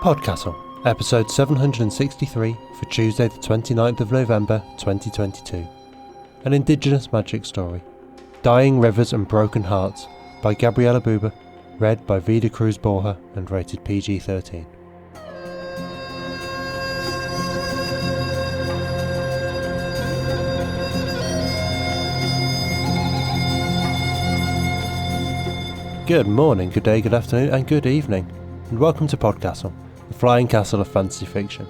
PodCastle, episode 763 for Tuesday the 29th of November 2022. An Indigenous magic story. Dying Rivers and Broken Hearts by Gabriela Buber, read by Vida Cruz Borja and rated PG-13. Good morning, good day, good afternoon and good evening, and welcome to PodCastle, the flying castle of fantasy fiction.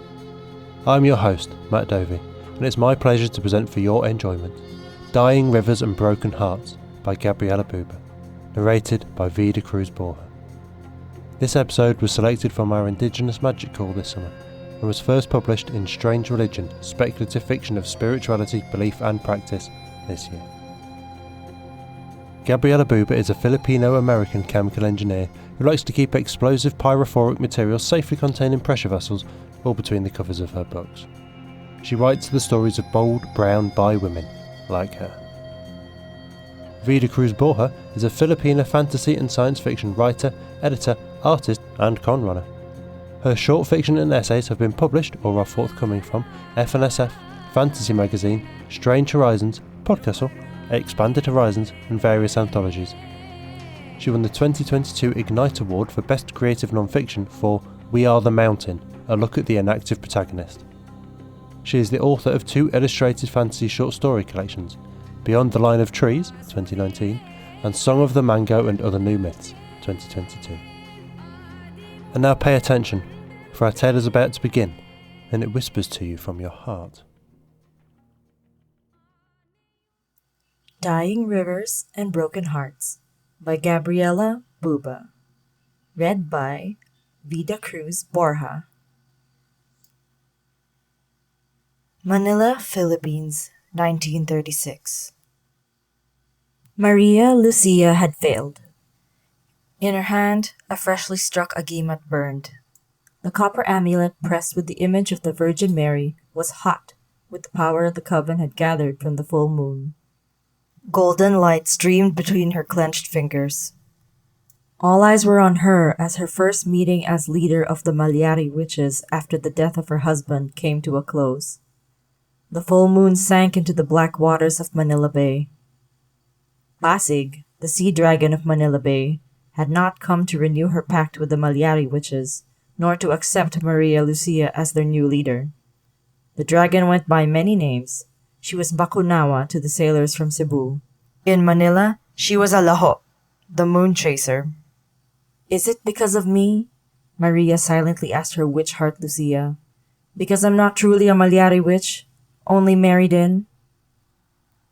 I'm your host, Matt Dovey, and it's my pleasure to present for your enjoyment Dying Rivers and Broken Hearts by Gabriela Buber, narrated by Vida Cruz Borja. This episode was selected from our Indigenous magic call this summer, and was first published in Strange Religion, Speculative Fiction of Spirituality, Belief and Practice this year. Gabriela Buber is a Filipino-American chemical engineer who likes to keep explosive pyrophoric materials safely contained in pressure vessels all between the covers of her books. She writes the stories of bold, brown, bi women like her. Vida Cruz Borja is a Filipino fantasy and science fiction writer, editor, artist and con-runner. Her short fiction and essays have been published or are forthcoming from FNSF, Fantasy Magazine, Strange Horizons, PodCastle, Expanded Horizons and various anthologies. She won the 2022 Ignite Award for Best Creative Non-Fiction for We Are the Mountain, a look at the inactive protagonist. She is the author of 2 illustrated fantasy short story collections, Beyond the Line of Trees, 2019, and Song of the Mango and Other New Myths, 2022. And now pay attention, for our tale is about to begin, and it whispers to you from your heart. Dying Rivers and Broken Hearts by Gabriela Buber, read by Vida Cruz Borja. Manila, Philippines, 1936. Maria Lucia had failed. In her hand, a freshly struck agimat burned. The copper amulet pressed with the image of the Virgin Mary was hot with the power the coven had gathered from the full moon. Golden light streamed between her clenched fingers. All eyes were on her as her first meeting as leader of the Malyari witches after the death of her husband came to a close. The full moon sank into the black waters of Manila Bay. Pasig, the sea dragon of Manila Bay, had not come to renew her pact with the Malyari witches, nor to accept Maria Lucia as their new leader. The dragon went by many names. She was Bakunawa to the sailors from Cebu. In Manila, she was a Laho, the moon chaser. Is it because of me? Maria silently asked her witch heart Lucia. Because I'm not truly a Malyari witch, only married in?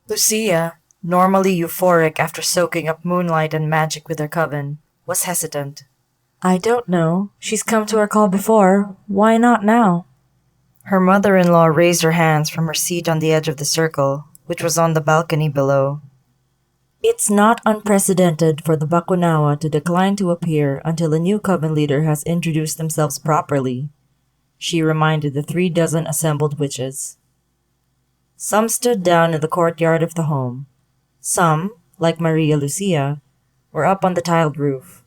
Lucia, normally euphoric after soaking up moonlight and magic with her coven, was hesitant. I don't know. She's come to our call before. Why not now? Her mother-in-law raised her hands from her seat on the edge of the circle, which was on the balcony below. It's not unprecedented for the Bakunawa to decline to appear until a new coven leader has introduced themselves properly, she reminded the 36 assembled witches. Some stood down in the courtyard of the home. Some, like Maria Lucia, were up on the tiled roof.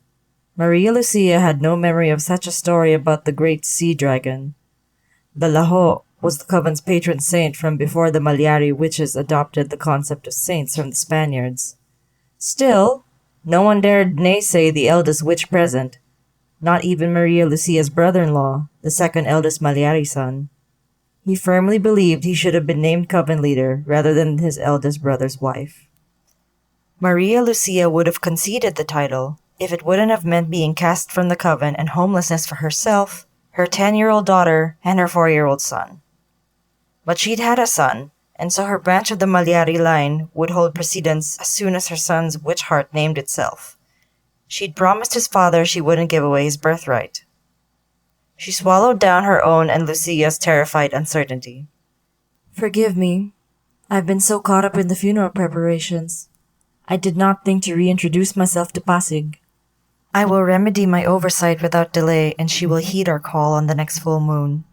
Maria Lucia had no memory of such a story about the great sea dragon. The Laho was the coven's patron saint from before the Malyari witches adopted the concept of saints from the Spaniards. Still, no one dared naysay the eldest witch present, not even Maria Lucia's brother-in-law, the second eldest Malyari son. He firmly believed he should have been named coven leader rather than his eldest brother's wife. Maria Lucia would have conceded the title if it wouldn't have meant being cast from the coven and homelessness for herself, her 10-year-old daughter, and her 4-year-old son. But she'd had a son, and so her branch of the Malyari line would hold precedence as soon as her son's witch heart named itself. She'd promised his father she wouldn't give away his birthright. She swallowed down her own and Lucia's terrified uncertainty. Forgive me. I've been so caught up in the funeral preparations. I did not think to reintroduce myself to Pasig. I will remedy my oversight without delay, and she will heed our call on the next full moon.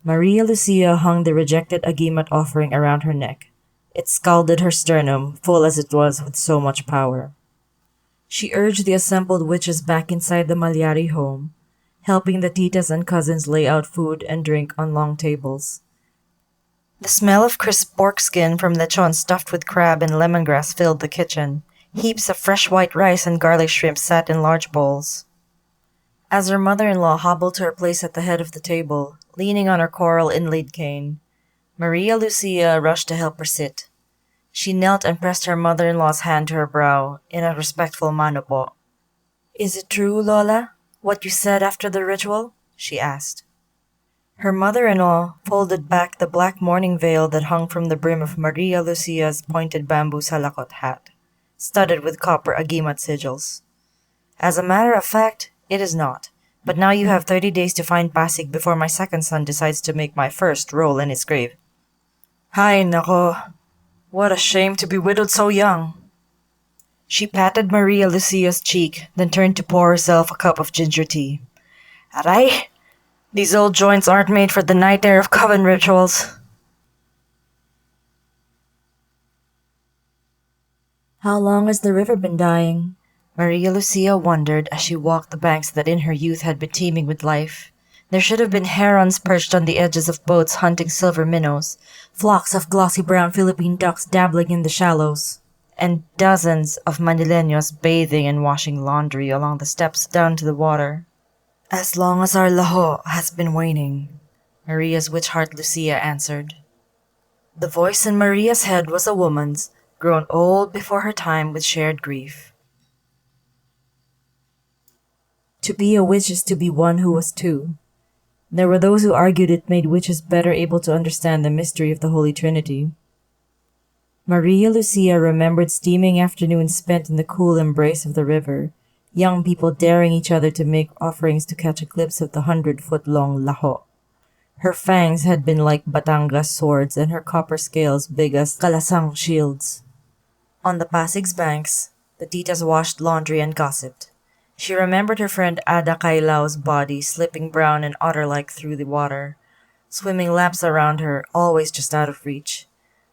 Maria Lucia hung the rejected agimat offering around her neck. It scalded her sternum, full as it was with so much power. She urged the assembled witches back inside the Malyari home, helping the titas and cousins lay out food and drink on long tables. The smell of crisp pork skin from lechon stuffed with crab and lemongrass filled the kitchen. Heaps of fresh white rice and garlic shrimp sat in large bowls. As her mother-in-law hobbled to her place at the head of the table, leaning on her coral inlaid cane, Maria Lucia rushed to help her sit. She knelt and pressed her mother-in-law's hand to her brow in a respectful mano po. "Is it true, Lola, what you said after the ritual?" she asked. Her mother-in-law folded back the black mourning veil that hung from the brim of Maria Lucia's pointed bamboo salakot hat, studded with copper agimat sigils. "As a matter of fact, it is not. But now you have 30 days to find Pasig before my second son decides to make my first roll in his grave." "Hay nako, what a shame to be widowed so young." She patted Maria Lucia's cheek, then turned to pour herself a cup of ginger tea. "Aray! These old joints aren't made for the night air of coven rituals." How long has the river been dying? Maria Lucia wondered as she walked the banks that in her youth had been teeming with life. There should have been herons perched on the edges of boats hunting silver minnows, flocks of glossy brown Philippine ducks dabbling in the shallows, and dozens of Manileños bathing and washing laundry along the steps down to the water. "As long as our laho has been waning," Maria's witch-heart Lucia answered. The voice in Maria's head was a woman's, grown old before her time with shared grief. To be a witch is to be one who was two. There were those who argued it made witches better able to understand the mystery of the Holy Trinity. Maria Lucia remembered steaming afternoons spent in the cool embrace of the river, young people daring each other to make offerings to catch a glimpse of the 100-foot-long laho. Her fangs had been like Batangas swords and her copper scales big as kalasang shields. On the Pasig's banks, the titas washed laundry and gossiped. She remembered her friend Ada Kailau's body slipping brown and otter-like through the water, swimming laps around her, always just out of reach.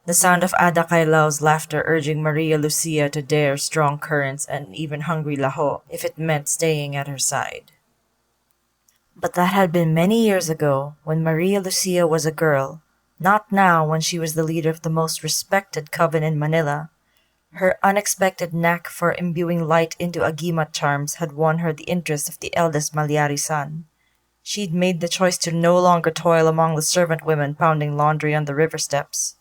The sound of Ada Kailau's laughter urging Maria Lucia to dare strong currents and even hungry laho if it meant staying at her side. But that had been many years ago, when Maria Lucia was a girl, not now when she was the leader of the most respected coven in Manila. Her unexpected knack for imbuing light into agimat charms had won her the interest of the eldest Malyari son. She'd made the choice to no longer toil among the servant women pounding laundry on the river steps.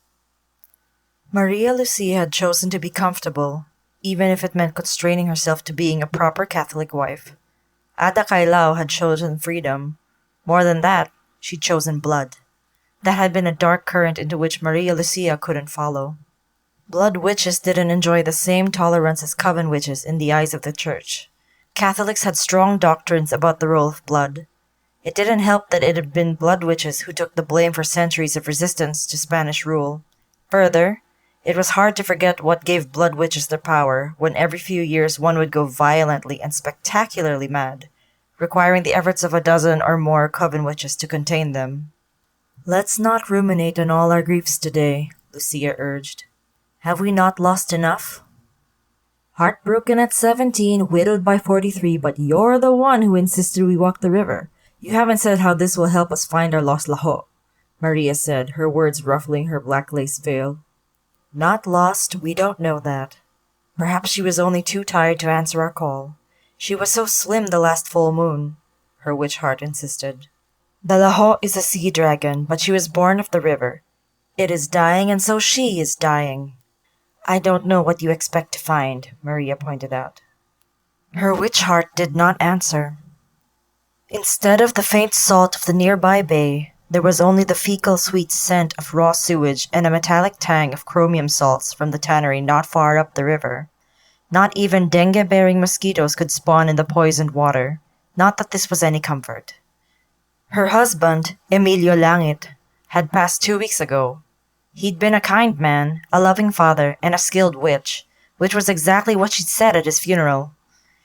Maria Lucia had chosen to be comfortable, even if it meant constraining herself to being a proper Catholic wife. Ada Kailao had chosen freedom. More than that, she'd chosen blood. That had been a dark current into which Maria Lucia couldn't follow. Blood witches didn't enjoy the same tolerance as coven witches in the eyes of the church. Catholics had strong doctrines about the role of blood. It didn't help that it had been blood witches who took the blame for centuries of resistance to Spanish rule. Further, it was hard to forget what gave blood witches their power when every few years one would go violently and spectacularly mad, requiring the efforts of a dozen or more coven witches to contain them. "Let's not ruminate on all our griefs today," Lucia urged. "Have we not lost enough? Heartbroken at 17, widowed by 43, but you're the one who insisted we walk the river. You haven't said how this will help us find our lost laho," Maria said, her words ruffling her black lace veil. "Not lost, we don't know that. Perhaps she was only too tired to answer our call. She was so slim the last full moon," her witch heart insisted. "The laho is a sea dragon, but she was born of the river. It is dying, and so she is dying." "I don't know what you expect to find," Maria pointed out. Her witch heart did not answer. Instead of the faint salt of the nearby bay, there was only the fecal sweet scent of raw sewage and a metallic tang of chromium salts from the tannery not far up the river. Not even dengue-bearing mosquitoes could spawn in the poisoned water. Not that this was any comfort. Her husband, Emilio Langit, had passed 2 weeks ago. He'd been a kind man, a loving father, and a skilled witch, which was exactly what she'd said at his funeral.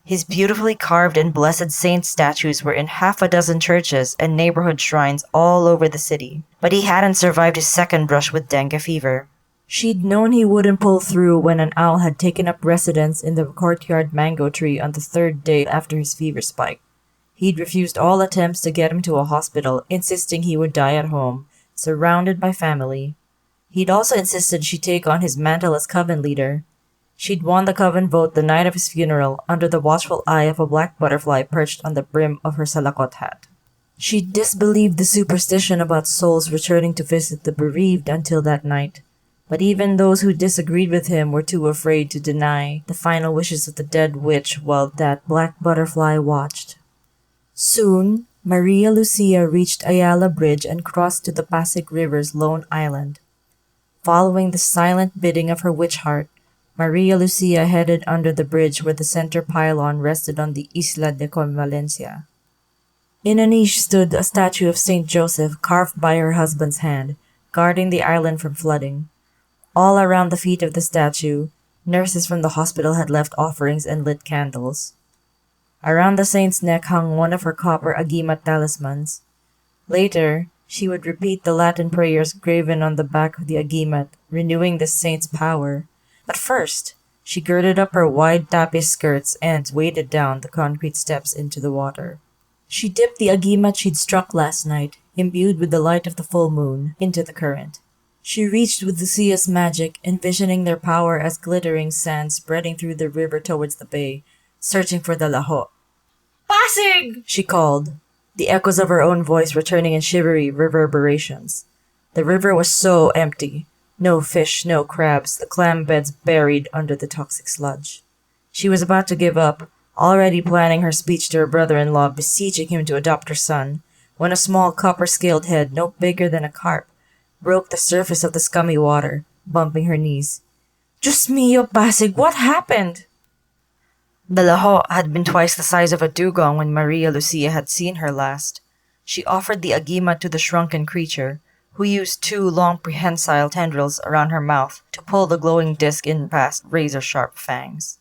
His beautifully carved and blessed saint statues were in 6 churches and neighborhood shrines all over the city, but he hadn't survived his second brush with dengue fever. She'd known he wouldn't pull through when an owl had taken up residence in the courtyard mango tree on the 3rd day after his fever spike. He'd refused all attempts to get him to a hospital, insisting he would die at home, surrounded by family. He'd also insisted she take on his mantle as coven leader. She'd won the coven vote the night of his funeral under the watchful eye of a black butterfly perched on the brim of her salakot hat. She disbelieved the superstition about souls returning to visit the bereaved until that night, but even those who disagreed with him were too afraid to deny the final wishes of the dead witch while that black butterfly watched. Soon, Maria Lucia reached Ayala Bridge and crossed to the Pasig River's lone island. Following the silent bidding of her witch heart, Maria Lucia headed under the bridge where the center pylon rested on the Isla de Convalencia. In a niche stood a statue of Saint Joseph carved by her husband's hand, guarding the island from flooding. All around the feet of the statue, nurses from the hospital had left offerings and lit candles. Around the saint's neck hung one of her copper agimat talismans. Later, she would repeat the Latin prayers graven on the back of the agimat, renewing the saint's power. But first, she girded up her wide tapis skirts and waded down the concrete steps into the water. She dipped the agimat she'd struck last night, imbued with the light of the full moon, into the current. She reached with Lucia's magic, envisioning their power as glittering sand spreading through the river towards the bay, searching for the laho. "Pasig!" she called, the echoes of her own voice returning in shivery reverberations. The river was so empty. No fish, no crabs, the clam beds buried under the toxic sludge. She was about to give up, already planning her speech to her brother-in-law, beseeching him to adopt her son, when a small copper-scaled head, no bigger than a carp, broke the surface of the scummy water, bumping her knees. "Diyos mio, Pasig, what happened?" The laho had been twice the size of a dugong when Maria Lucia had seen her last. She offered the agimat to the shrunken creature, who used 2 long prehensile tendrils around her mouth to pull the glowing disc in past razor-sharp fangs.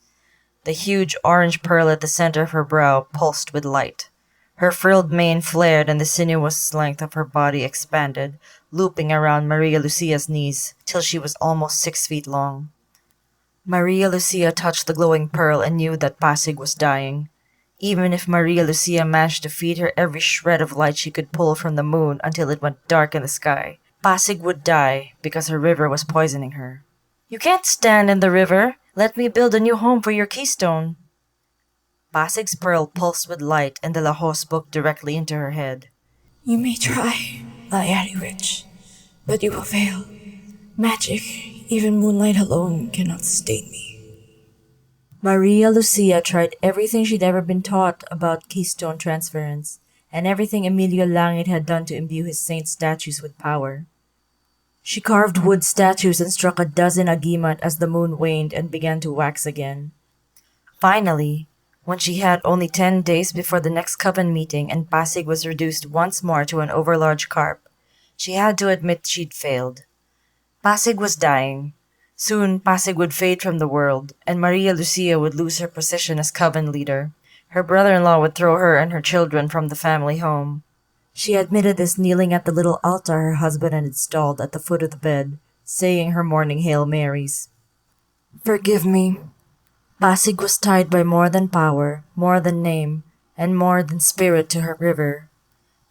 The huge orange pearl at the center of her brow pulsed with light. Her frilled mane flared and the sinuous length of her body expanded, looping around Maria Lucia's knees till she was almost 6 feet long. Maria Lucia touched the glowing pearl and knew that Pasig was dying. Even if Maria Lucia managed to feed her every shred of light she could pull from the moon until it went dark in the sky, Pasig would die because her river was poisoning her. "You can't stand in the river. Let me build a new home for your keystone." Pasig's pearl pulsed with light and the laho spoke directly into her head. "You may try, Malayari Witch, but you will fail. Magic, even moonlight alone, cannot sustain me." Maria Lucia tried everything she'd ever been taught about keystone transference, and everything Emilio Langit had done to imbue his saint statues with power. She carved wood statues and struck a dozen agimat as the moon waned and began to wax again. Finally, when she had only 10 days before the next coven meeting and Pasig was reduced once more to an overlarge carp, she had to admit she'd failed. Pasig was dying. Soon, Pasig would fade from the world, and Maria Lucia would lose her position as coven leader. Her brother-in-law would throw her and her children from the family home. She admitted this kneeling at the little altar her husband had installed at the foot of the bed, saying her morning Hail Marys. "Forgive me." Pasig was tied by more than power, more than name, and more than spirit to her river.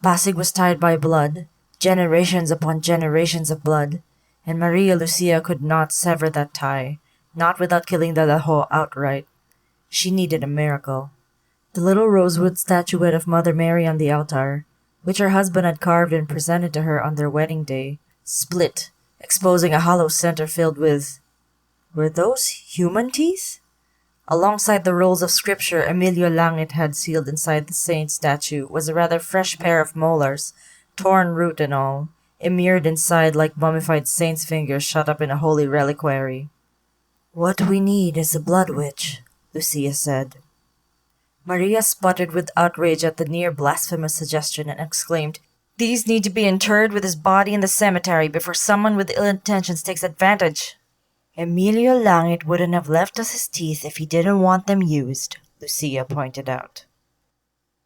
Pasig was tied by blood, generations upon generations of blood, and Maria Lucia could not sever that tie, not without killing the laho outright. She needed a miracle. The little rosewood statuette of Mother Mary on the altar, which her husband had carved and presented to her on their wedding day, split, exposing a hollow center filled with... were those human teeth? Alongside the rolls of scripture Emilio Langit had sealed inside the saint statue was a rather fresh pair of molars, torn root and all, immured inside like mummified saints' fingers shut up in a holy reliquary. "What we need is a blood witch," Lucia said. Maria sputtered with outrage at the near blasphemous suggestion and exclaimed, "These need to be interred with his body in the cemetery before someone with ill intentions takes advantage." "Emilio Langit wouldn't have left us his teeth if he didn't want them used," Lucia pointed out.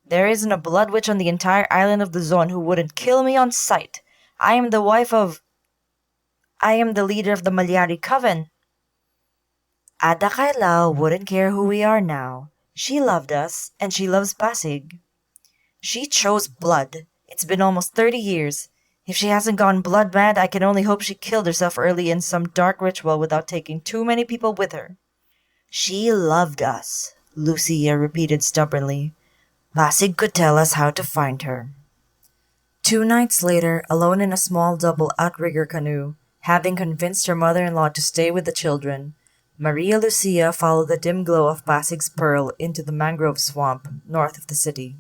"There isn't a blood witch on the entire island of Luzon who wouldn't kill me on sight. I am the leader of the Malyari Coven." "Ada Kailao wouldn't care who we are now. She loved us, and she loves Pasig." She chose blood. It's been almost 30 years. If she hasn't gone blood mad, I can only hope she killed herself early in some dark ritual without taking too many people with her. She loved us, Lucia repeated stubbornly. Pasig could tell us how to find her. 2 nights later, alone in a small double outrigger canoe, having convinced her mother-in-law to stay with the children, Maria Lucia followed the dim glow of Pasig's pearl into the mangrove swamp north of the city.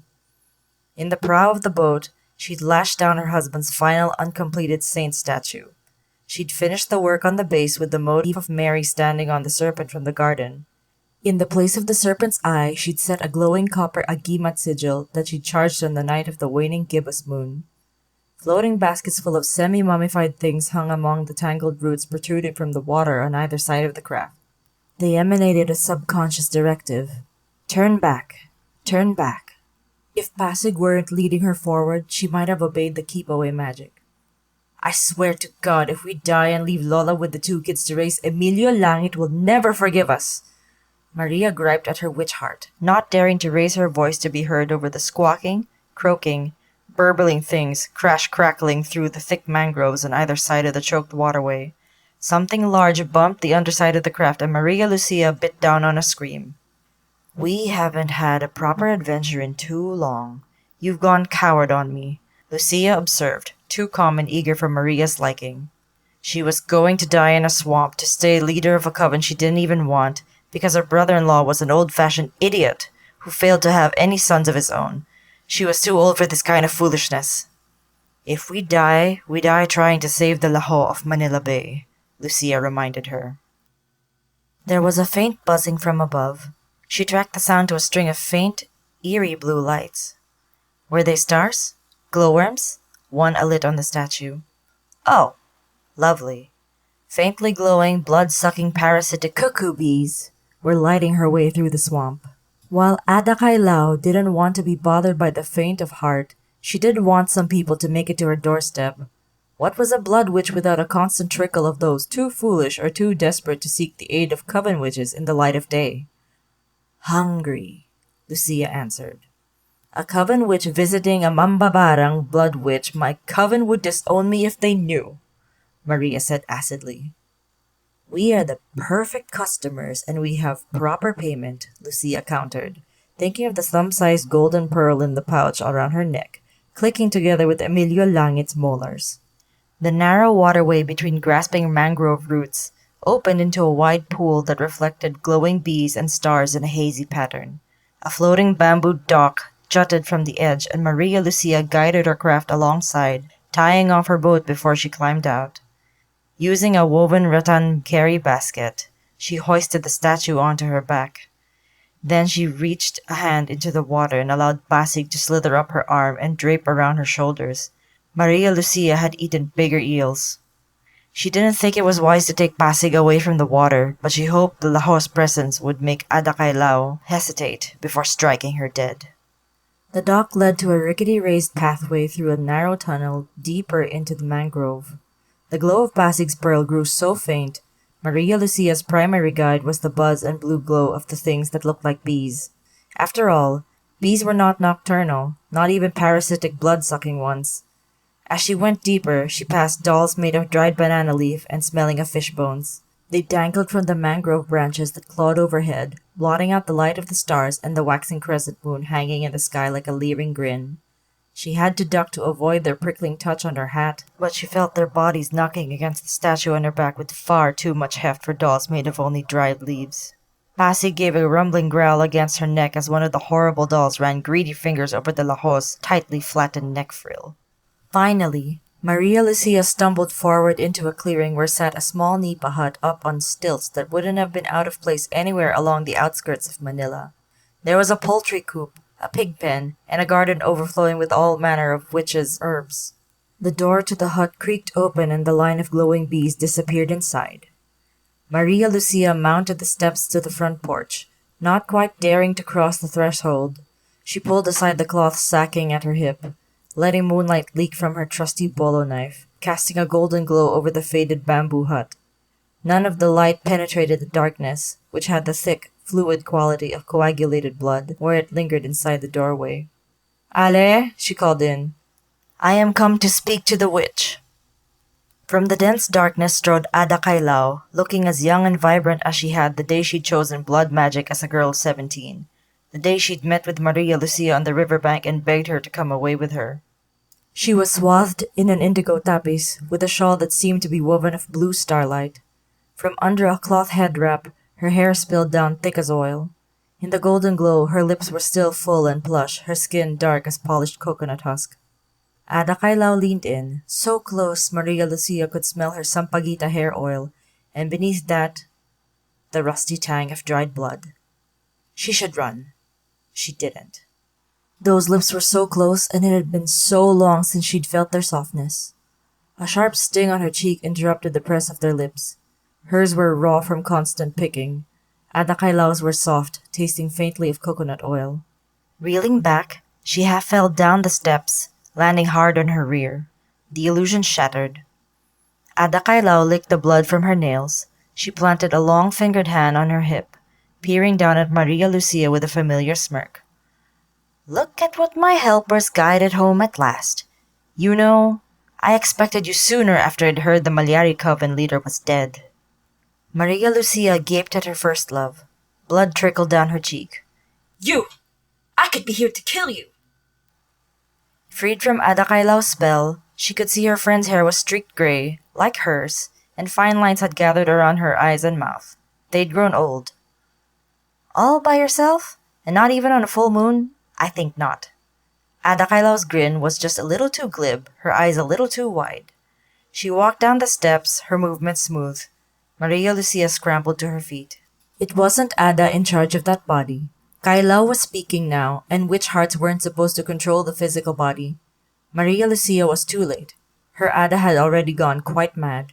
In the prow of the boat, she'd lashed down her husband's final uncompleted saint statue. She'd finished the work on the base with the motif of Mary standing on the serpent from the garden. In the place of the serpent's eye, she'd set a glowing copper agimat sigil that she'd charged on the night of the waning gibbous moon. Floating baskets full of semi-mummified things hung among the tangled roots protruding from the water on either side of the craft. They emanated a subconscious directive. Turn back. Turn back. If Pasig weren't leading her forward, she might have obeyed the keep-away magic. I swear to God, if we die and leave Lola with the 2 kids to raise, Emilio Langit will never forgive us. Maria griped at her witch heart, not daring to raise her voice to be heard over the squawking, croaking, burbling things crackling through the thick mangroves on either side of the choked waterway. Something large bumped the underside of the craft, and Maria Lucia bit down on a scream. We haven't had a proper adventure in too long. You've gone coward on me, Lucia observed, too calm and eager for Maria's liking. She was going to die in a swamp to stay leader of a coven she didn't even want, because her brother-in-law was an old-fashioned idiot who failed to have any sons of his own. She was too old for this kind of foolishness. If we die trying to save the Laho of Manila Bay, Lucia reminded her. There was a faint buzzing from above. She tracked the sound to a string of faint, eerie blue lights. Were they stars? Glowworms? One alit on the statue. Oh, lovely. Faintly glowing, blood-sucking parasitic cuckoo bees were lighting her way through the swamp. While Ada Kailao didn't want to be bothered by the faint of heart, she did want some people to make it to her doorstep. What was a blood witch without a constant trickle of those too foolish or too desperate to seek the aid of coven witches in the light of day? Hungry, Lucia answered. A coven witch visiting a mambabarang blood witch, my coven would disown me if they knew, Maria said acidly. We are the perfect customers and we have proper payment, Lucia countered, thinking of the thumb-sized golden pearl in the pouch around her neck, clicking together with Emilio Langit's molars. The narrow waterway between grasping mangrove roots opened into a wide pool that reflected glowing bees and stars in a hazy pattern. A floating bamboo dock jutted from the edge, and Maria Lucia guided her craft alongside, tying off her boat before she climbed out. Using a woven rattan carry basket, she hoisted the statue onto her back. Then she reached a hand into the water and allowed Pasig to slither up her arm and drape around her shoulders. Maria Lucia had eaten bigger eels. She didn't think it was wise to take Pasig away from the water, but she hoped the Laho's presence would make Ada Kailao hesitate before striking her dead. The dock led to a rickety raised pathway through a narrow tunnel deeper into the mangrove. The glow of Pasig's pearl grew so faint, Maria Lucia's primary guide was the buzz and blue glow of the things that looked like bees. After all, bees were not nocturnal, not even parasitic blood-sucking ones. As she went deeper, she passed dolls made of dried banana leaf and smelling of fish bones. They dangled from the mangrove branches that clawed overhead, blotting out the light of the stars and the waxing crescent moon hanging in the sky like a leering grin. She had to duck to avoid their prickling touch on her hat, but she felt their bodies knocking against the statue on her back with far too much heft for dolls made of only dried leaves. Pasig gave a rumbling growl against her neck as one of the horrible dolls ran greedy fingers over the Laho's tightly flattened neck frill. Finally, Maria Lucia stumbled forward into a clearing where sat a small nipa hut up on stilts that wouldn't have been out of place anywhere along the outskirts of Manila. There was a poultry coop, a pig pen, and a garden overflowing with all manner of witches' herbs. The door to the hut creaked open and the line of glowing bees disappeared inside. Maria Lucia mounted the steps to the front porch, not quite daring to cross the threshold. She pulled aside the cloth sacking at her hip, letting moonlight leak from her trusty bolo knife, casting a golden glow over the faded bamboo hut. None of the light penetrated the darkness, which had the thick, fluid quality of coagulated blood, where it lingered inside the doorway. Ale, she called in. I am come to speak to the witch. From the dense darkness strode Ada Kailao, looking as young and vibrant as she had the day she'd chosen blood magic as a girl of 17, the day she'd met with Maria Lucia on the riverbank and begged her to come away with her. She was swathed in an indigo tapis, with a shawl that seemed to be woven of blue starlight. From under a cloth head wrap, her hair spilled down thick as oil. In the golden glow, her lips were still full and plush, her skin dark as polished coconut husk. Ada Kailao leaned in, so close Maria Lucia could smell her sampaguita hair oil, and beneath that, the rusty tang of dried blood. She should run. She didn't. Those lips were so close, and it had been so long since she'd felt their softness. A sharp sting on her cheek interrupted the press of their lips. Hers were raw from constant picking. Ada Kailao's were soft, tasting faintly of coconut oil. Reeling back, she half fell down the steps, landing hard on her rear. The illusion shattered. Ada Kailao licked the blood from her nails. She planted a long-fingered hand on her hip, peering down at Maria Lucia with a familiar smirk. Look at what my helpers guided home at last. You know, I expected you sooner after I'd heard the Malyari coven leader was dead. Maria Lucia gaped at her first love. Blood trickled down her cheek. You! I could be here to kill you! Freed from Ada Kailao's spell, she could see her friend's hair was streaked gray, like hers, and fine lines had gathered around her eyes and mouth. They'd grown old. All by yourself? And not even on a full moon? I think not. Ada Kailao's grin was just a little too glib, her eyes a little too wide. She walked down the steps, her movements smooth. Maria Lucia scrambled to her feet. It wasn't Ada in charge of that body. Kailao was speaking now, and witch hearts weren't supposed to control the physical body. Maria Lucia was too late. Her Ada had already gone quite mad.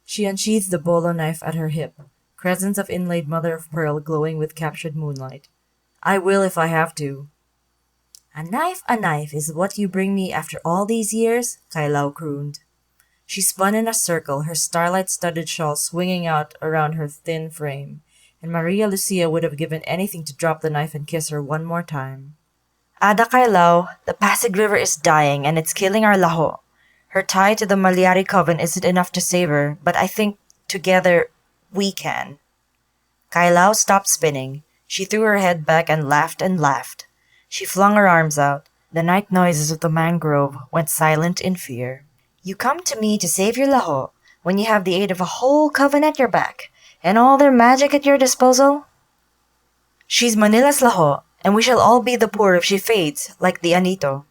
She unsheathed the bolo knife at her hip, crescents of inlaid mother-of-pearl glowing with captured moonlight. I will if I have to. A knife is what you bring me after all these years? Kailao crooned. She spun in a circle, her starlight-studded shawl swinging out around her thin frame, and Maria Lucia would have given anything to drop the knife and kiss her one more time. Ada Kailao, the Pasig River is dying and it's killing our laho. Her tie to the Malyari coven isn't enough to save her, but I think together we can. Kailao stopped spinning. She threw her head back and laughed and laughed. She flung her arms out. The night noises of the mangrove went silent in fear. You come to me to save your laho when you have the aid of a whole coven at your back and all their magic at your disposal? She's Manila's laho, and we shall all be the poor if she fades, like the Anito.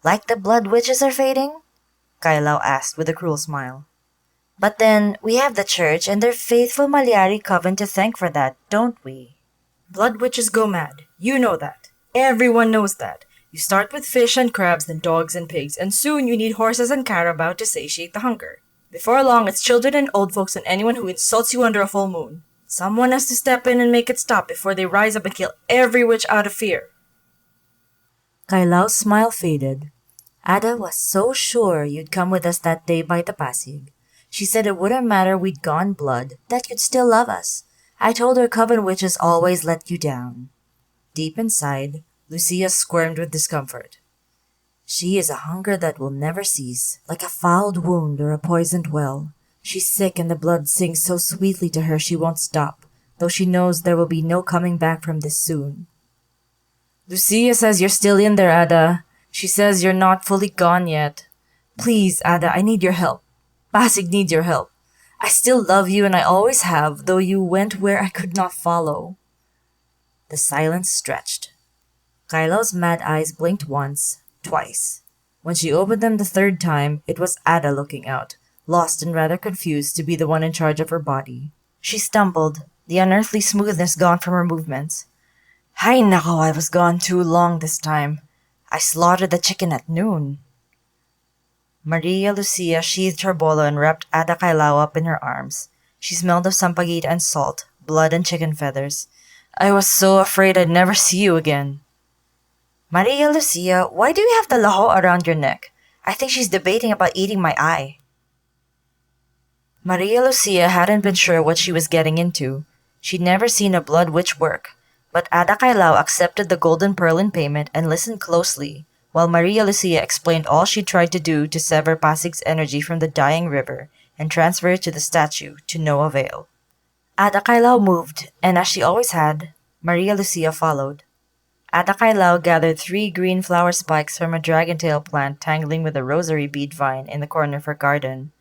Like the blood witches are fading? Kailao asked with a cruel smile. But then, we have the church and their faithful Malyari coven to thank for that, don't we? Blood witches go mad. You know that. Everyone knows that. You start with fish and crabs, then dogs and pigs, and soon you need horses and carabao to satiate the hunger. Before long, it's children and old folks and anyone who insults you under a full moon. Someone has to step in and make it stop before they rise up and kill every witch out of fear. Kailao's smile faded. Ada was so sure you'd come with us that day by the Pasig. She said it wouldn't matter we'd gone blood, that you'd still love us. I told her coven witches always let you down. Deep inside, Lucia squirmed with discomfort. She is a hunger that will never cease, like a fouled wound or a poisoned well. She's sick and the blood sings so sweetly to her she won't stop, though she knows there will be no coming back from this soon. Lucia says you're still in there, Ada. She says you're not fully gone yet. Please, Ada, I need your help. Pasig needs your help. I still love you and I always have, though you went where I could not follow. The silence stretched. Kailao's mad eyes blinked once, twice. When she opened them the third time, it was Ada looking out, lost and rather confused to be the one in charge of her body. She stumbled, the unearthly smoothness gone from her movements. Hay nako, I was gone too long this time. I slaughtered the chicken at noon. Maria Lucia sheathed her bolo and wrapped Ada Kailao up in her arms. She smelled of sampaguita and salt, blood and chicken feathers. I was so afraid I'd never see you again. Maria Lucia, why do you have the laho around your neck? I think she's debating about eating my eye. Maria Lucia hadn't been sure what she was getting into. She'd never seen a blood witch work, But Ada Kailao accepted the golden pearl in payment and listened closely, while Maria Lucia explained all she tried to do to sever Pasig's energy from the dying river and transfer it to the statue, to no avail. Ada Kailao moved, and as she always had, Maria Lucia followed. Ada Kailao gathered 3 green flower spikes from a dragon-tail plant tangling with a rosary bead vine in the corner of her garden.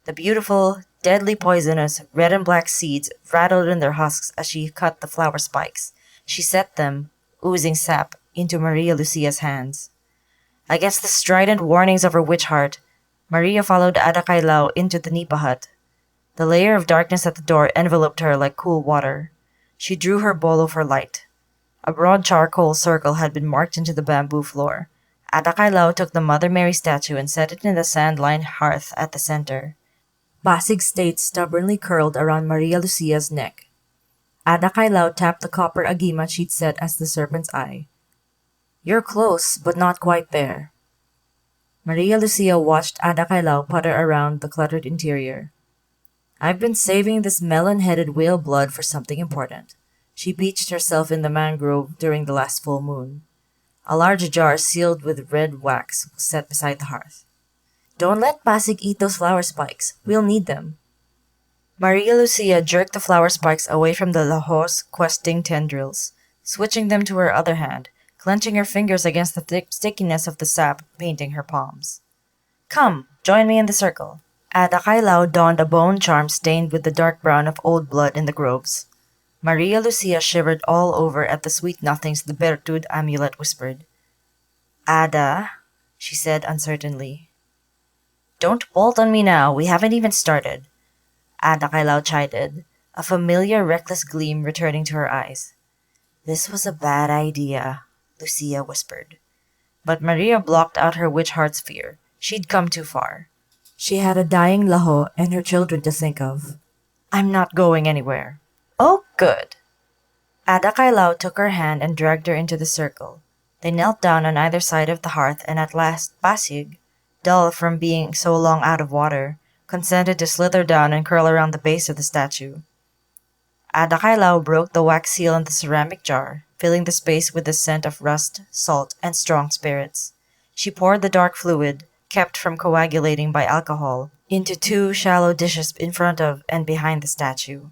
The beautiful, deadly poisonous red and black seeds rattled in their husks as she cut the flower spikes. She set them, oozing sap, into Maria Lucia's hands. Against the strident warnings of her witch heart, Maria followed Ada Kailao into the nipa hut. The layer of darkness at the door enveloped her like cool water. She drew her bolo for light. A broad charcoal circle had been marked into the bamboo floor. Ada Kailao took the Mother Mary statue and set it in the sand-lined hearth at the center. Pasig stayed stubbornly curled around Maria Lucia's neck. Ada Kailao tapped the copper agima she'd set as the serpent's eye. "You're close, but not quite there." Maria Lucia watched Ada Kailao putter around the cluttered interior. "I've been saving this melon-headed whale blood for something important." She beached herself in the mangrove during the last full moon. A large jar sealed with red wax was set beside the hearth. "Don't let Pasig eat those flower spikes. We'll need them." Maria Lucia jerked the flower spikes away from the laho's questing tendrils, switching them to her other hand, clenching her fingers against the thick stickiness of the sap painting her palms. "Come, join me in the circle." Ada Kailao donned a bone charm stained with the dark brown of old blood in the groves. Maria Lucia shivered all over at the sweet nothings the Bertud amulet whispered. "Ada," she said uncertainly. "Don't bolt on me now, we haven't even started." Ada Kailao chided, a familiar reckless gleam returning to her eyes. "This was a bad idea," Lucia whispered. But Maria blocked out her witch heart's fear. She'd come too far. She had a dying laho and her children to think of. "I'm not going anywhere." "Oh, good." Ada Kailao took her hand and dragged her into the circle. They knelt down on either side of the hearth, and at last Pasig, dull from being so long out of water, consented to slither down and curl around the base of the statue. Ada Kailao broke the wax seal in the ceramic jar, filling the space with the scent of rust, salt, and strong spirits. She poured the dark fluid, kept from coagulating by alcohol, into 2 shallow dishes in front of and behind the statue.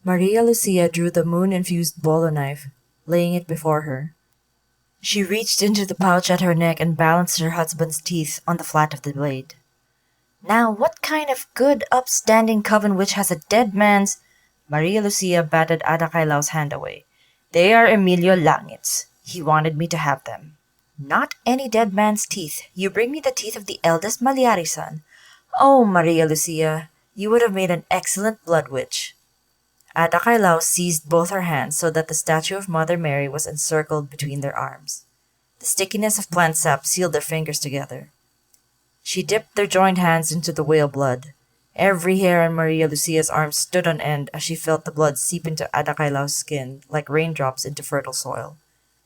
Maria Lucia drew the moon-infused bolo knife, laying it before her. She reached into the pouch at her neck and balanced her husband's teeth on the flat of the blade. "Now what kind of good, upstanding coven witch has a dead man's—" Maria Lucia batted Ada Kailao's hand away. "They are Emilio Langit's. He wanted me to have them." "Not any dead man's teeth. You bring me the teeth of the eldest Maliari son. Oh, Maria Lucia, you would have made an excellent blood witch." Ada Kailao seized both her hands so that the statue of Mother Mary was encircled between their arms. The stickiness of plant sap sealed their fingers together. She dipped their joined hands into the whale blood. Every hair on Maria Lucia's arm stood on end as she felt the blood seep into Ada Kailao's skin like raindrops into fertile soil.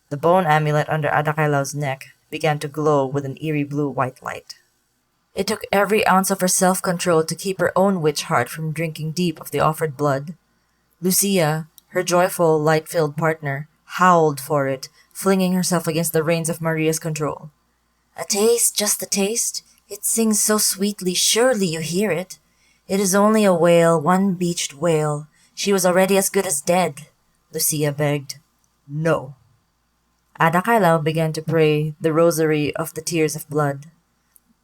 The bone amulet under Ada Kailao's neck began to glow with an eerie blue-white light. It took every ounce of her self-control to keep her own witch heart from drinking deep of the offered blood. Lucia, her joyful, light-filled partner, howled for it, flinging herself against the reins of Maria's control. "A taste, just a taste. It sings so sweetly, surely you hear it. It is only a whale, one beached whale. She was already as good as dead," Lucia begged. "No." Ada Kailao began to pray the rosary of the tears of blood.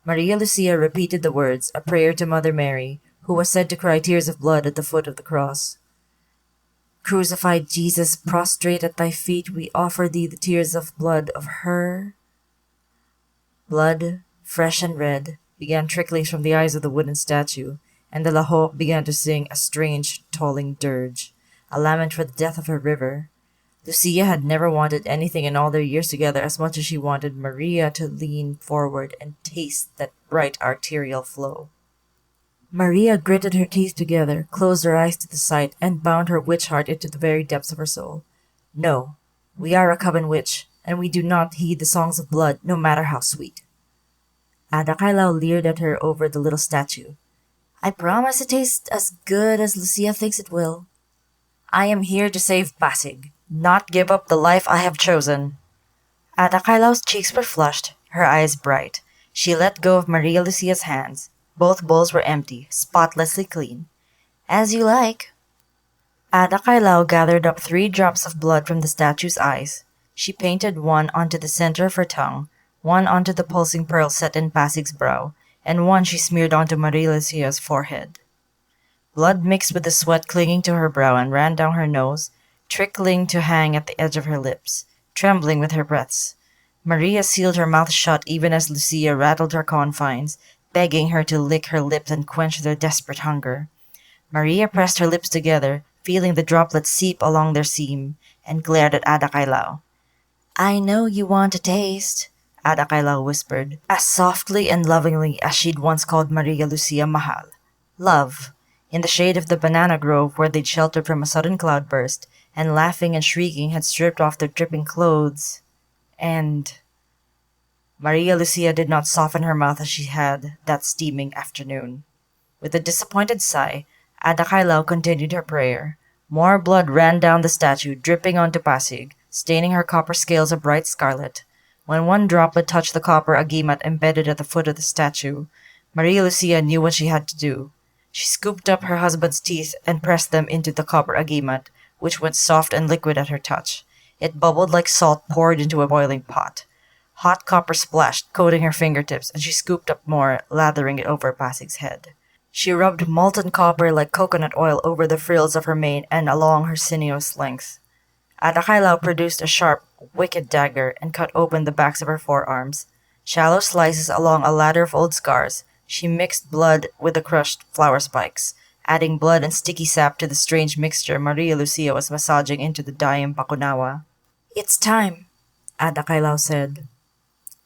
Maria Lucia repeated the words, a prayer to Mother Mary, who was said to cry tears of blood at the foot of the cross. "Crucified Jesus, prostrate at thy feet, we offer thee the tears of blood of her." Blood, fresh and red, began trickling from the eyes of the wooden statue, and the laho began to sing a strange, tolling dirge, a lament for the death of her river. Lucia had never wanted anything in all their years together as much as she wanted Maria to lean forward and taste that bright arterial flow. Maria gritted her teeth together, closed her eyes to the sight, and bound her witch heart into the very depths of her soul. "No, we are a coven witch, and we do not heed the songs of blood, no matter how sweet." Ada Kailao leered at her over the little statue. "I promise it tastes as good as Lucia thinks it will." "I am here to save Pasig. not give up the life I have chosen. Atakailau's cheeks were flushed, her eyes bright. She let go of Maria Lucia's hands. Both bowls were empty, spotlessly clean. As you like. Adakailau gathered up 3 drops of blood from the statue's eyes. She painted one onto the center of her tongue, one onto the pulsing pearl set in Pasig's brow, and one she smeared onto Maria Lucia's forehead. Blood mixed with the sweat clinging to her brow and ran down her nose, trickling to hang at the edge of her lips, trembling with her breaths. Maria sealed her mouth shut even as Lucia rattled her confines, begging her to lick her lips and quench their desperate hunger. Maria pressed her lips together, feeling the droplets seep along their seam, and glared at Adakailau. I know you want a taste, Adakailau whispered, as softly and lovingly as she'd once called Maria Lucia Mahal. Love. In the shade of the banana grove where they'd sheltered from a sudden cloudburst, and laughing and shrieking had stripped off their dripping clothes. And Maria Lucia did not soften her mouth as she had that steaming afternoon. With a disappointed sigh, Adakailau continued her prayer. More blood ran down the statue, dripping onto Pasig, staining her copper scales a bright scarlet. When one droplet touched the copper agimat embedded at the foot of the statue, Maria Lucia knew what she had to do. She scooped up her husband's teeth and pressed them into the copper agimat, which went soft and liquid at her touch. It bubbled like salt poured into a boiling pot. Hot copper splashed, coating her fingertips, and she scooped up more, lathering it over Pasig's head. She rubbed molten copper like coconut oil over the frills of her mane and along her sinuous length. Adakailau produced a sharp, wicked dagger and cut open the backs of her forearms. Shallow slices along a ladder of old scars, she mixed blood with the crushed flower spikes, adding blood and sticky sap to the strange mixture Maria Lucia was massaging into the dying Bakunawa. It's time, Adakailau said.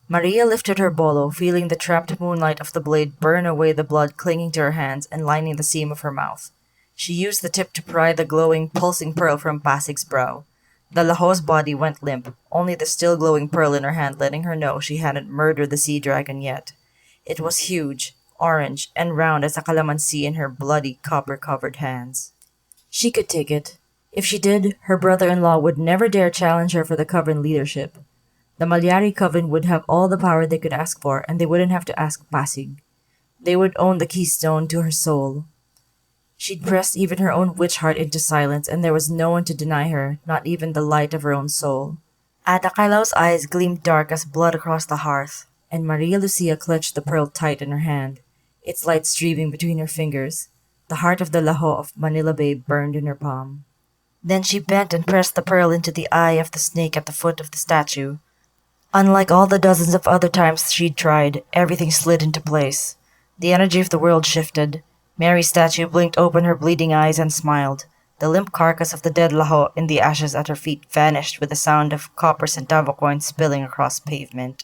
Maria lifted her bolo, feeling the trapped moonlight of the blade burn away the blood clinging to her hands and lining the seam of her mouth. She used the tip to pry the glowing, pulsing pearl from Pasig's brow. The Laho's body went limp, only the still glowing pearl in her hand letting her know she hadn't murdered the sea dragon yet. It was huge, orange, and round as a calamansi in her bloody, copper-covered hands. She could take it. If she did, her brother-in-law would never dare challenge her for the coven leadership. The Malyari coven would have all the power they could ask for, and they wouldn't have to ask Pasig. They would own the keystone to her soul. She'd pressed even her own witch heart into silence, and there was no one to deny her, not even the light of her own soul. Adakailau's eyes gleamed dark as blood across the hearth, and Maria Lucia clutched the pearl tight in her hand, its light streaming between her fingers. The heart of the Laho of Manila Bay burned in her palm. Then she bent and pressed the pearl into the eye of the snake at the foot of the statue. Unlike all the dozens of other times she'd tried, everything slid into place. The energy of the world shifted. Mary's statue blinked open her bleeding eyes and smiled. The limp carcass of the dead Laho in the ashes at her feet vanished with the sound of copper centavo coins spilling across pavement.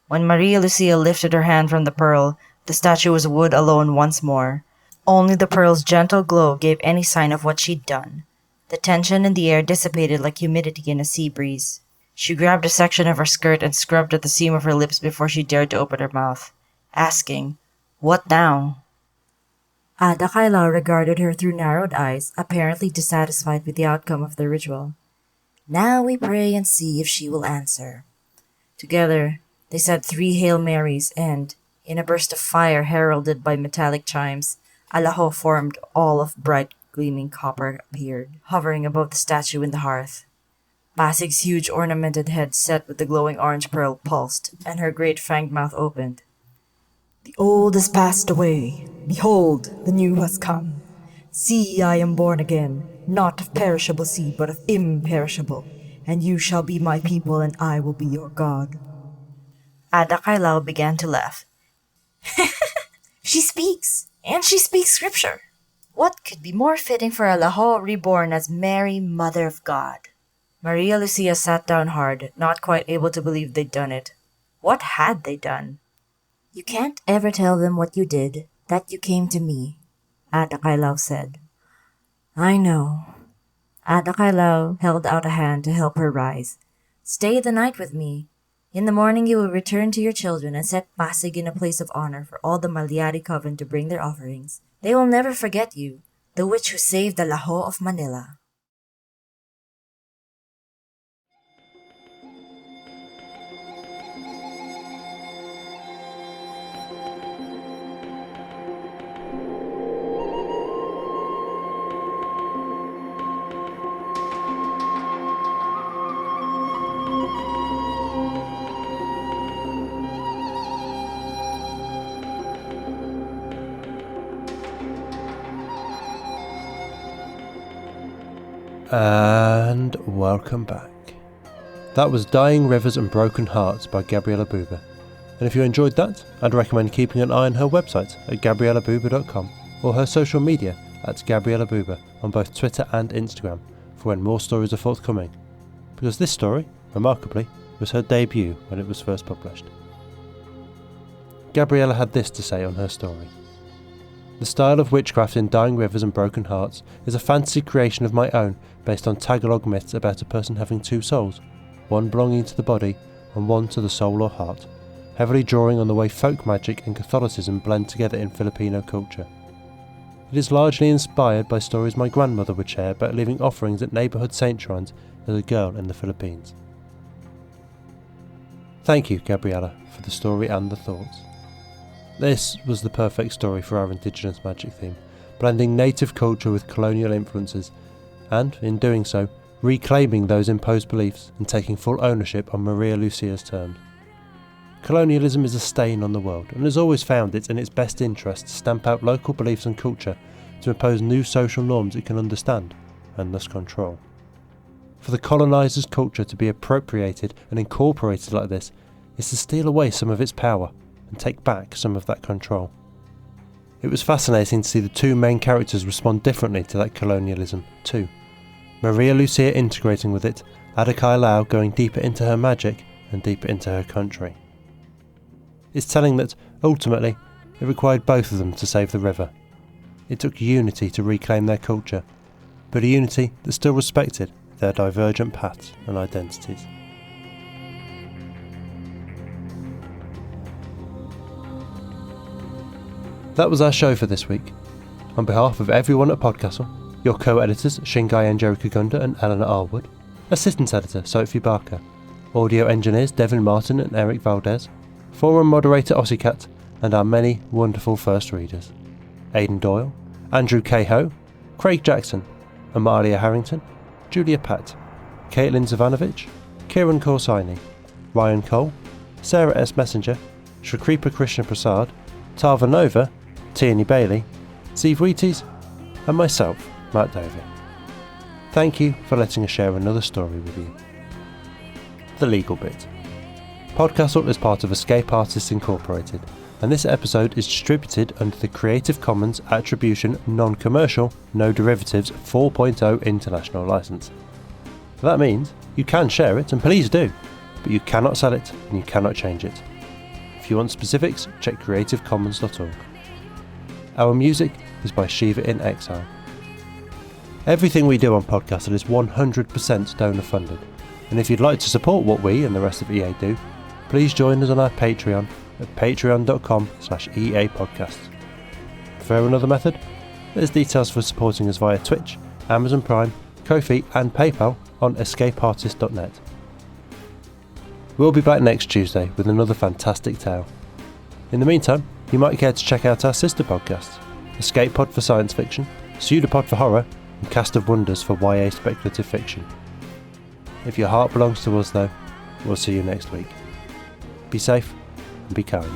When Maria Lucia lifted her hand from the pearl, the statue was wood alone once more. Only the pearl's gentle glow gave any sign of what she'd done. The tension in the air dissipated like humidity in a sea breeze. She grabbed a section of her skirt and scrubbed at the seam of her lips before she dared to open her mouth, asking, "What now?" Adakailau regarded her through narrowed eyes, apparently dissatisfied with the outcome of the ritual. Now we pray and see if she will answer. Together, they said 3 Hail Marys, and, in a burst of fire heralded by metallic chimes, a Laho formed all of bright, gleaming copper appeared, hovering above the statue in the hearth. Pasig's huge ornamented head set with the glowing orange pearl pulsed, and her great fanged mouth opened. The old has passed away. Behold, the new has come. See, I am born again, not of perishable seed, but of imperishable. And you shall be my people, and I will be your God. Adakailau began to laugh. She speaks, and she speaks scripture. What could be more fitting for a Laho reborn as Mary, Mother of God? Maria Lucia sat down hard, not quite able to believe they'd done it. What had they done? You can't ever tell them what you did, that you came to me, Adakailau said. I know. Adakailau held out a hand to help her rise. Stay the night with me. In the morning you will return to your children and set Pasig in a place of honor for all the Malyari coven to bring their offerings. They will never forget you, the witch who saved the Laho of Manila. And welcome back. That was Dying Rivers and Broken Hearts by Gabriela Buber. And if you enjoyed that, I'd recommend keeping an eye on her website at gabrielabuber.com or her social media at Gabriela Buber on both Twitter and Instagram for when more stories are forthcoming. Because this story, remarkably, was her debut when it was first published. Gabriela had this to say on her story. The style of witchcraft in Dying Rivers and Broken Hearts is a fantasy creation of my own based on Tagalog myths about a person having two souls, one belonging to the body and one to the soul or heart, heavily drawing on the way folk magic and Catholicism blend together in Filipino culture. It is largely inspired by stories my grandmother would share about leaving offerings at neighbourhood saint shrines as a girl in the Philippines. Thank you, Gabriela, for the story and the thoughts. This was the perfect story for our Indigenous magic theme, blending native culture with colonial influences, and, in doing so, reclaiming those imposed beliefs and taking full ownership on Maria Lucia's terms. Colonialism is a stain on the world, and has always found it in its best interest to stamp out local beliefs and culture to impose new social norms it can understand, and thus control. For the colonisers' culture to be appropriated and incorporated like this is to steal away some of its power and take back some of that control. It was fascinating to see the two main characters respond differently to that colonialism too. Maria Lucia integrating with it, Adakai Lau going deeper into her magic and deeper into her country. It's telling that, ultimately, it required both of them to save the river. It took unity to reclaim their culture, but a unity that still respected their divergent paths and identities. That was our show for this week. On behalf of everyone at PodCastle, your co-editors Shingai Njeri Kagunda and Eleanor Arwood, assistant editor Sophie Barker, audio engineers Devin Martin and Eric Valdes, forum moderator Ossicat, and our many wonderful first readers: Aidan Doyle, Andrew Cahoe, Craig Jackson, Amalia Harrington, Julia Patt, Caitlin Zavanovich, Kieran Corsaini, Ryan Cole, Sarah S. Messenger, Shakripa Krishna Prasad, Tava Nova, Tierney Bailey, Steve Wheaties, and myself, Matt Dovey. Thank you for letting us share another story with you. The legal bit. PodCastle is part of Escape Artists Incorporated, and this episode is distributed under the Creative Commons Attribution Non-Commercial No Derivatives 4.0 International License. That means you can share it, and please do, but you cannot sell it and you cannot change it. If you want specifics, check creativecommons.org. Our music is by Shiva in Exile. Everything we do on PodCastle is 100% donor funded, and if you'd like to support what we and the rest of EA do, please join us on our Patreon at patreon.com/EAPodcast. Prefer another method? There's details for supporting us via Twitch, Amazon Prime, Ko-fi and PayPal on escapeartist.net. We'll be back next Tuesday with another fantastic tale. In the meantime, you might care to check out our sister podcasts, Escape Pod for science fiction, Pseudopod for horror, and Cast of Wonders for YA speculative fiction. If your heart belongs to us though, we'll see you next week. Be safe and be kind.